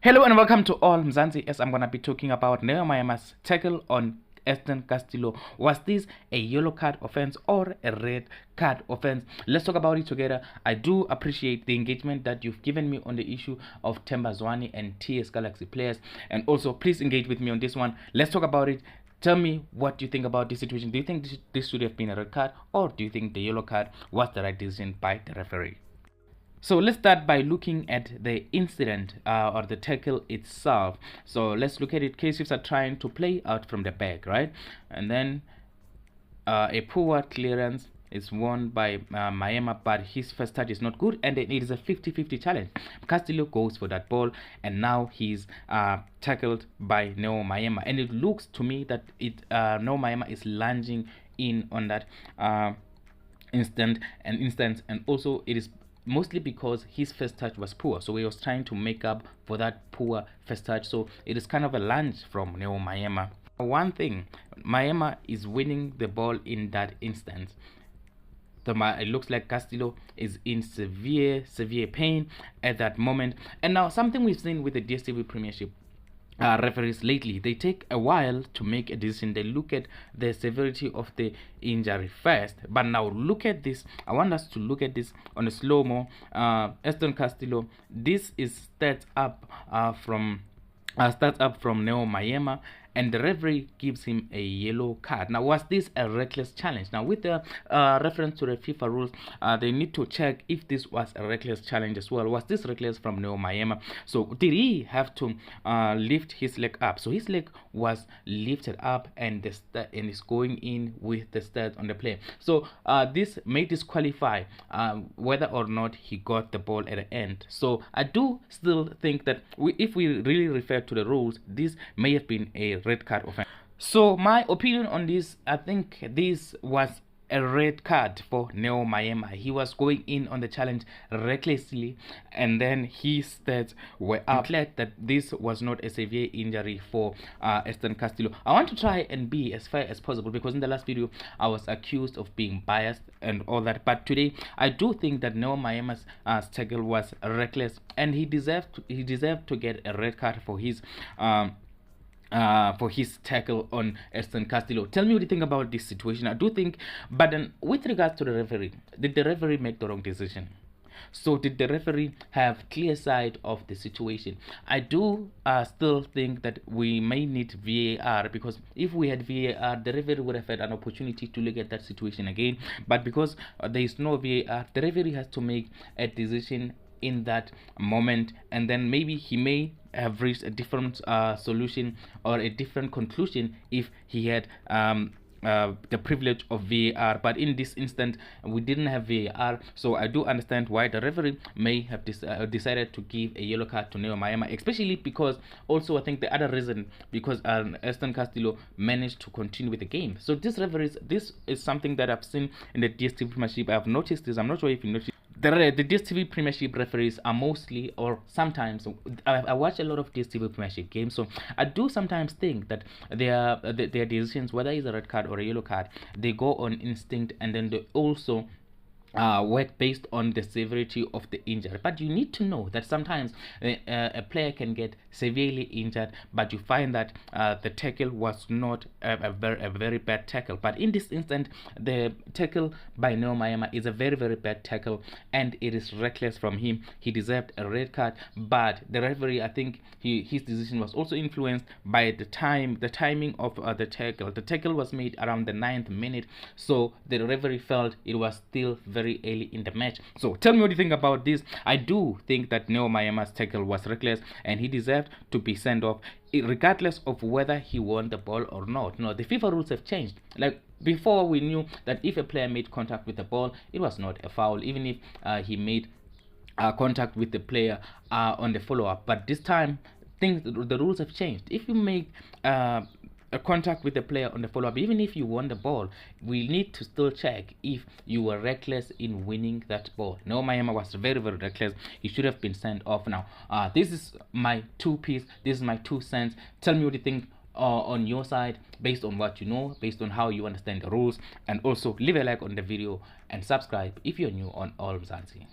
Hello and welcome to All Mzansi, as I'm going to be talking about Maema's tackle on Edson Castillo. Was this a yellow card offense or a red card offense? Let's talk about it together. I do appreciate the engagement that you've given me on the issue of Themba Zwane and TS Galaxy players, and also please engage with me on this one. Let's talk about it. Tell me what you think about this situation. Do you think this should have been a red card, or do you think the yellow card was the right decision by the referee? So let's start by looking at the incident or the tackle itself. So let's look at it. Kaizer are trying to play out from the back, right? And then a poor clearance is won by Maema, but his first touch is not good, and then it is a 50-50 challenge. Castillo goes for that ball, and now he's tackled by Maema, and it looks to me that Maema is lunging in on that instance, and also it is mostly because his first touch was poor, so he was trying to make up for that poor first touch. So it is kind of a lunge from Maema. One thing, Maema is winning the ball in that instance. It looks like Castillo is in severe pain at that moment. And now something we've seen with the DStv Premiership referees lately, they take a while to make a decision. They look at the severity of the injury first. But now look at this. I want us to look at this on a slow-mo. Edson Castillo, this is stats up from Maema, and the referee gives him a yellow card. Now, was this a reckless challenge? Now, with the reference to the FIFA rules, they need to check if this was a reckless challenge as well. Was this reckless from Maema? So, did he have to lift his leg up? So, his leg was lifted up, and is going in with the stud on the play. So, this may disqualify whether or not he got the ball at the end. So, I do still think that if we really refer to the rules, this may have been a red card offense. So my opinion on this, I think this was a red card for Maema. He was going in on the challenge recklessly, and then his stats were up. I'm glad that this was not a severe injury for Edson Castillo. I want to try and be as fair as possible, because in the last video I was accused of being biased and all that, but today I do think that Maema's tackle was reckless, and he deserved to get a red card for his tackle on Edson Castillo. Tell me what you think about this situation. I do think, but then with regards to the referee, did the referee make the wrong decision? So did the referee have clear sight of the situation? I do still think that we may need VAR, because if we had VAR, the referee would have had an opportunity to look at that situation again. But because there is no VAR, the referee has to make a decision in that moment, and then maybe he may have reached a different solution or a different conclusion if he had the privilege of VAR. But in this instant we didn't have VAR, so I do understand why the referee may have decided to give a yellow card to Maema, especially because also I think the other reason, because Edson Castillo managed to continue with the game. So this is something that I've seen in the DStv Premiership. I've noticed this. I'm not sure if you noticed. The DStv Premiership referees are mostly, or sometimes, I watch a lot of DStv Premiership games, so I do sometimes think that their decisions, whether it's a red card or a yellow card, they go on instinct, and then they also work based on the severity of the injury. But you need to know that sometimes a player can get severely injured, but you find that the tackle was not a very bad tackle. But in this instant, the tackle by Maema is a very bad tackle, and it is reckless from him. He deserved a red card, but the referee, I think his decision was also influenced by the timing of the tackle. The tackle was made around the 9th minute, so the referee felt it was still very early in the match. So tell me what you think about this. I do think that Maema's tackle was reckless, and he deserved to be sent off, regardless of whether he won the ball or not. No, the FIFA rules have changed. Like before, we knew that if a player made contact with the ball, it was not a foul, even if he made contact with the player on the follow-up. But this time, the rules have changed. If you make a contact with the player on the follow-up, even if you won the ball, we need to still check if you were reckless in winning that ball. Maema was very reckless. He should have been sent off. Now this is my 2 piece, this is my 2 cents. Tell me what you think on your side, based on what you know, based on how you understand the rules, and also leave a like on the video and subscribe if you're new on All Mzansi.